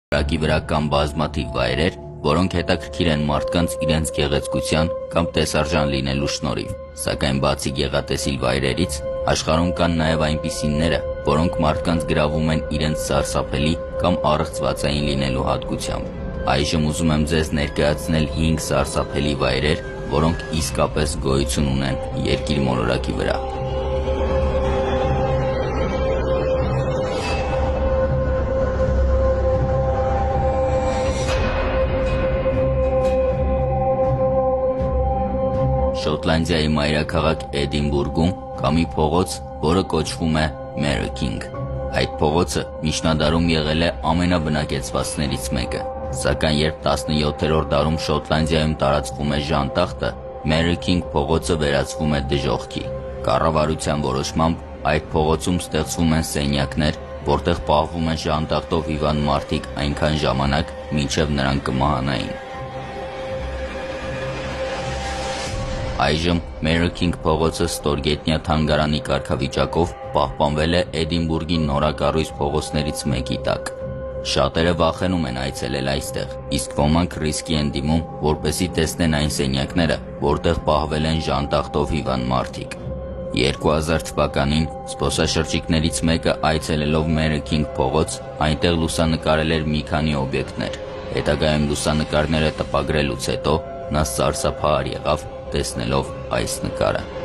Մոլորակի վրա կան բազմաթիվ վայրեր, որոնք հետաքրքիր են մարդկանց իրենց գեղեցկության կամ տեսարժան լինելու շնորհիվ, սակայն բացի գեղատեսիլ վայրերից, աշխարհում կան նաև այնպիսիները, որոնք մարդկանց գրավում են իրենց սարսափելի կամ առողջվածային լինելու հատկությամբ։ Այժմ ուզում եմ ձեզ ներկայացնել 5 սարսափելի վայրեր, որոնք իսկապես գոյություն ունեն Երկիր մոլորակի վրա։ Շոտլանդիայի մայրաքաղաք Էդինբուրգում կա մի փողոց, որը կոչվում է Mary King։ Այդ փողոցը միջնադարում եղել է ամենաբնակեցվածներից մեկը, սակայն երբ 17-րդ դարում Շոտլանդիայում տարածվում է ժանտախտը, Mary King փողոցը վերածվում է դժոխքի։ Կառավարության որոշմամբ այդ փողոցում ստեղծվում են սենյակներ, որտեղ պահվում են ժանտախտով հիվանդ մարդիկ այնքան ժամանակ, մինչև նրանք կմահանային։ Այժմ Mary King փողոցը ստորգետնյա թանգարանի կարգավիճակով պահպանվել է Էդինբուրգի նորակառույց փողոցներից մեկի տակ։ Շատերը վախենում են այցելել այստեղ, իսկ ոմանք ռիսկի են դիմում, որպեսզի տեսնեն այն սենյակները, որտեղ պահվել են ժանտախտով հիվանդ մարդիկ։ 2000 թվականին զբոսաշրջիկներից մեկը այցելելով Mary King փողոց, այնտեղ լուսանկարել էր մի քանի օբյեկտներ։ Հետագայում լուսանկարները տպագրելուց հետո նա սարսափահար եղավ, տեսնելով այս նկարը։